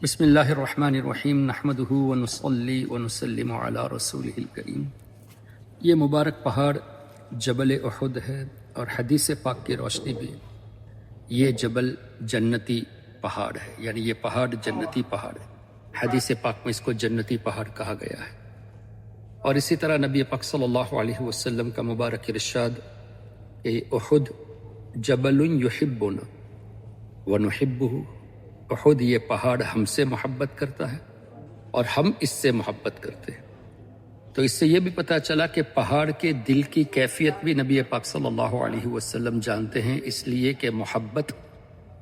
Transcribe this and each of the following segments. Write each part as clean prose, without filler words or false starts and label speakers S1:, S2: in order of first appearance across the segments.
S1: بسم اللہ الرحمن الرحیم نحمدہ ونصلی ونسلم علی رسولہ الکریم۔ یہ مبارک پہاڑ جبل احد ہے، اور حدیث پاک کی روشنی بھی یہ جبل جنتی پہاڑ ہے، یعنی یہ پہاڑ جنتی پہاڑ ہے۔ حدیث پاک میں اس کو جنتی پہاڑ کہا گیا ہے۔ اور اسی طرح نبی پاک صلی اللہ علیہ وسلم کا مبارک ارشاد کہ احد جبل یحبنا ونحبہ، احد یہ پہاڑ ہم سے محبت کرتا ہے اور ہم اس سے محبت کرتے ہیں۔ تو اس سے یہ بھی پتہ چلا کہ پہاڑ کے دل کی کیفیت بھی نبی پاک صلی اللہ علیہ وسلم جانتے ہیں، اس لیے کہ محبت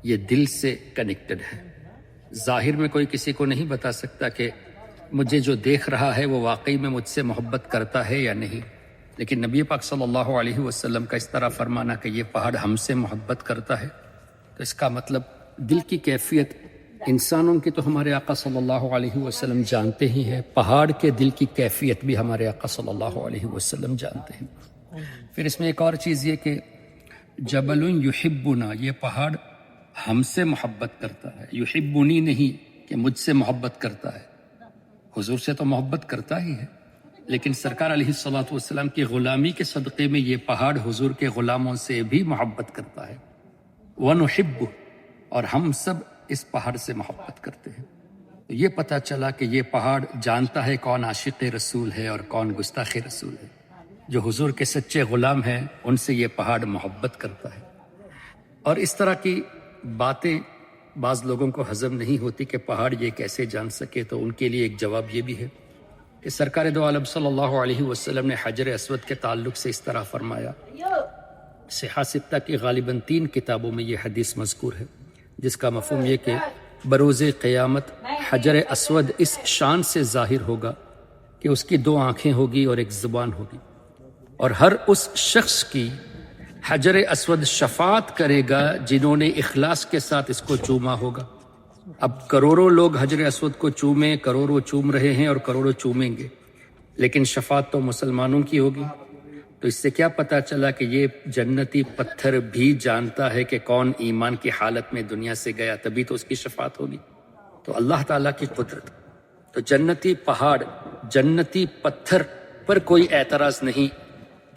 S1: یہ دل سے کنیکٹڈ ہے۔ ظاہر میں کوئی کسی کو نہیں بتا سکتا کہ مجھے جو دیکھ رہا ہے وہ واقعی میں مجھ سے محبت کرتا ہے یا نہیں، لیکن نبی پاک صلی اللہ علیہ وسلم کا اس طرح فرمانا کہ یہ پہاڑ ہم سے محبت کرتا ہے، تو اس کا مطلب دل کی کیفیت انسانوں کی تو ہمارے آقا صلی اللہ علیہ وسلم جانتے ہی ہیں، پہاڑ کے دل کی کیفیت بھی ہمارے آقا صلی اللہ علیہ وسلم جانتے ہیں۔ پھر اس میں ایک اور چیز یہ کہ جبل یحبنا، یہ پہاڑ ہم سے محبت کرتا ہے، یحبنی نہیں کہ مجھ سے محبت کرتا ہے، حضور سے تو محبت کرتا ہی ہے، لیکن سرکار علیہ الصلوۃ والسلام کی غلامی کے صدقے میں یہ پہاڑ حضور کے غلاموں سے بھی محبت کرتا ہے۔ ونحب، اور ہم سب اس پہاڑ سے محبت کرتے ہیں۔ تو یہ پتہ چلا کہ یہ پہاڑ جانتا ہے کون عاشق رسول ہے اور کون گستاخ رسول ہے۔ جو حضور کے سچے غلام ہیں ان سے یہ پہاڑ محبت کرتا ہے۔ اور اس طرح کی باتیں بعض لوگوں کو ہضم نہیں ہوتی کہ پہاڑ یہ کیسے جان سکے، تو ان کے لیے ایک جواب یہ بھی ہے کہ سرکار دو عالم صلی اللہ علیہ وسلم نے حجر اسود کے تعلق سے اس طرح فرمایا۔ صحاح ستہ کی غالباً 3 کتابوں میں یہ حدیث مذکور ہے، جس کا مفہوم یہ کہ بروز قیامت حجر اسود اس شان سے ظاہر ہوگا کہ اس کی 2 آنکھیں ہوگی اور ایک زبان ہوگی، اور ہر اس شخص کی حجر اسود شفاعت کرے گا جنہوں نے اخلاص کے ساتھ اس کو چوما ہوگا۔ اب کروڑوں لوگ حجر اسود کو چومیں، کروڑوں چوم رہے ہیں اور کروڑوں چومیں گے، لیکن شفاعت تو مسلمانوں کی ہوگی۔ تو اس سے کیا پتہ چلا کہ یہ جنتی پتھر بھی جانتا ہے کہ کون ایمان کی حالت میں دنیا سے گیا، تبھی تو اس کی شفاعت ہوگی۔ تو اللہ تعالیٰ کی قدرت۔ تو جنتی پہاڑ، جنتی پتھر پر کوئی اعتراض نہیں۔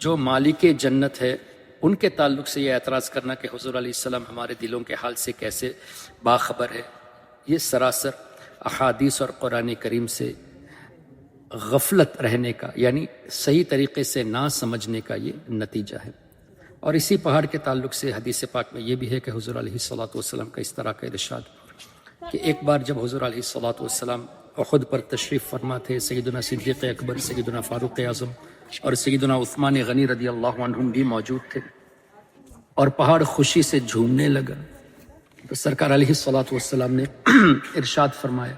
S1: جو مالک جنت ہے ان کے تعلق سے یہ اعتراض کرنا کہ حضور علیہ السلام ہمارے دلوں کے حال سے کیسے باخبر ہے، یہ سراسر احادیث اور قرآن کریم سے غفلت رہنے کا، یعنی صحیح طریقے سے نہ سمجھنے کا یہ نتیجہ ہے۔ اور اسی پہاڑ کے تعلق سے حدیث پاک میں یہ بھی ہے کہ حضور علیہ الصلوۃ والسلام کا اس طرح کا ارشاد کہ ایک بار جب حضور علیہ الصلوۃ والسلام احد پر تشریف فرما تھے، سیدنا صدیق اکبر، سیدنا فاروق اعظم اور سیدنا عثمان غنی رضی اللہ عنہم بھی موجود تھے، اور پہاڑ خوشی سے جھومنے لگا۔ تو سرکار علیہ الصلوۃ والسلام نے ارشاد فرمایا،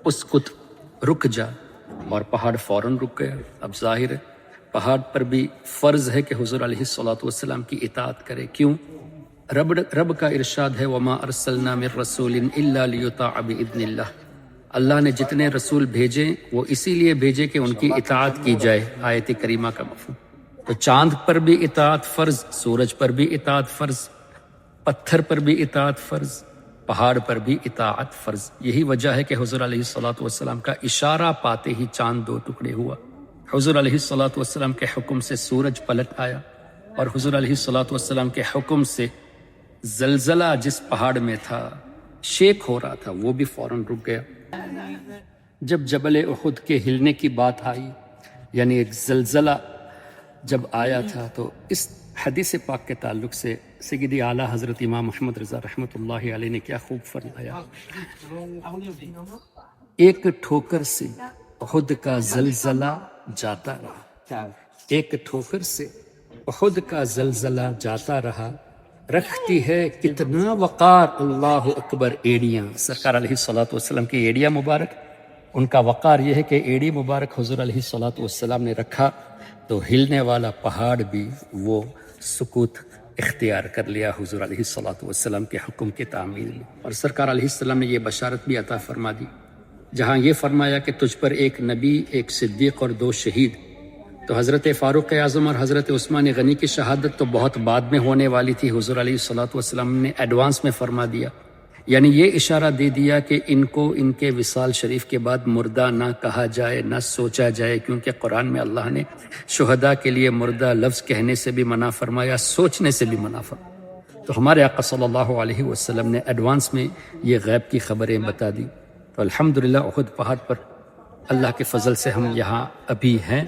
S1: اسکت، رک جا، اور پہاڑ فوراً رک گیا۔ اب ظاہر ہے پہاڑ پر بھی فرض ہے کہ حضور علیہ الصلوۃ والسلام کی اطاعت کرے۔ کیوں؟ رب کا ارشاد ہے، وما ارسلنا من رسول الا لیطاع باذن اللہ۔ اللہ نے جتنے رسول بھیجے وہ اسی لیے بھیجے کہ ان کی اطاعت کی جائے، آیت کریمہ کا مفہوم۔ تو چاند پر بھی اطاعت فرض، سورج پر بھی اطاعت فرض، پتھر پر بھی اطاعت فرض، پہاڑ پر بھی اطاعت فرض۔ یہی وجہ ہے کہ حضور علیہ الصلوۃ والسلام کا اشارہ پاتے ہی چاند 2 ٹکڑے ہوا، حضور علیہ الصلوۃ والسلام کے حکم سے سورج پلٹ آیا، اور حضور علیہ الصلوۃ والسلام کے حکم سے زلزلہ جس پہاڑ میں تھا، شیک ہو رہا تھا، وہ بھی فوراً رک گیا۔ جب جبل احد کے ہلنے کی بات آئی، یعنی ایک زلزلہ جب آیا تھا، تو اس حدیث پاک کے تعلق سے سیدی اعلیٰ حضرت امام محمد رضا رحمۃ اللہ علیہ نے کیا خوب فرمایا، ایک ٹھوکر سے احد کا زلزلہ جاتا رہا، ایک ٹھوکر سے احد کا زلزلہ جاتا رہا، رکھتی ہے کتنا وقار اللہ اکبر ایڑیاں۔ سرکار علیہ الصلوۃ والسلام کی ایڑیاں مبارک، ان کا وقار یہ ہے کہ ایڑی مبارک حضور علیہ الصلوۃ والسلام نے رکھا تو ہلنے والا پہاڑ بھی وہ سکوت اختیار کر لیا حضور علیہ الصلوۃ والسلام کے حکم کے تعمیل میں۔ اور سرکار علیہ السلام نے یہ بشارت بھی عطا فرما دی، جہاں یہ فرمایا کہ تجھ پر ایک نبی، ایک صدیق اور 2 شہید۔ تو حضرت فاروق اعظم اور حضرت عثمان غنی کی شہادت تو بہت بعد میں ہونے والی تھی، حضور علیہ الصلوۃ والسلام نے ایڈوانس میں فرما دیا، یعنی یہ اشارہ دے دیا کہ ان کو ان کے وصال شریف کے بعد مردہ نہ کہا جائے، نہ سوچا جائے، کیونکہ قرآن میں اللہ نے شہداء کے لیے مردہ لفظ کہنے سے بھی منع فرمایا، سوچنے سے بھی منع فرمایا۔ تو ہمارے آقا صلی اللہ علیہ وسلم نے ایڈوانس میں یہ غیب کی خبریں بتا دی۔ تو الحمدللہ احد پہاڑ پر اللہ کے فضل سے ہم یہاں ابھی ہیں۔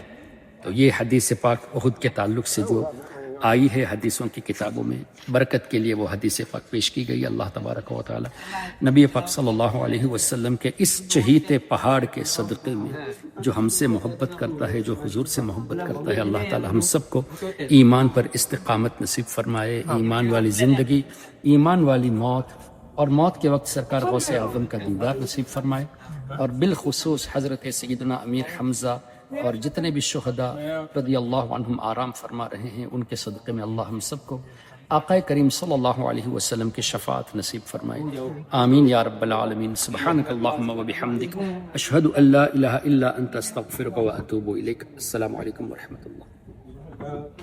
S1: تو یہ حدیث پاک احد کے تعلق سے جو آئی ہے حدیثوں کی کتابوں میں، برکت کے لیے وہ حدیث پاک پیش کی گئی۔ اللہ تبارک و تعالی نبی پاک صلی اللہ علیہ وسلم کے اس چہیتے پہاڑ کے صدقے میں جو ہم سے محبت کرتا ہے، جو حضور سے محبت کرتا ہے، اللہ تعالی ہم سب کو ایمان پر استقامت نصیب فرمائے، ایمان والی زندگی، ایمان والی موت، اور موت کے وقت سرکار غوث اعظم کا دیدار نصیب فرمائے، اور بالخصوص حضرت سیدنا امیر حمزہ اور جتنے بھی شہداء رضی اللہ عنہم آرام فرما رہے ہیں، ان کے صدقے میں اللہ ہم سب کو آقا کریم صلی اللہ علیہ وسلم کی شفاعت نصیب فرمائے۔ آمین یا رب العالمین۔ سبحانک اللہم و بحمدک، اشہد ان لا الہ الا انت، استغفرک و اتوب الیک۔ السلام علیکم ورحمۃ اللہ۔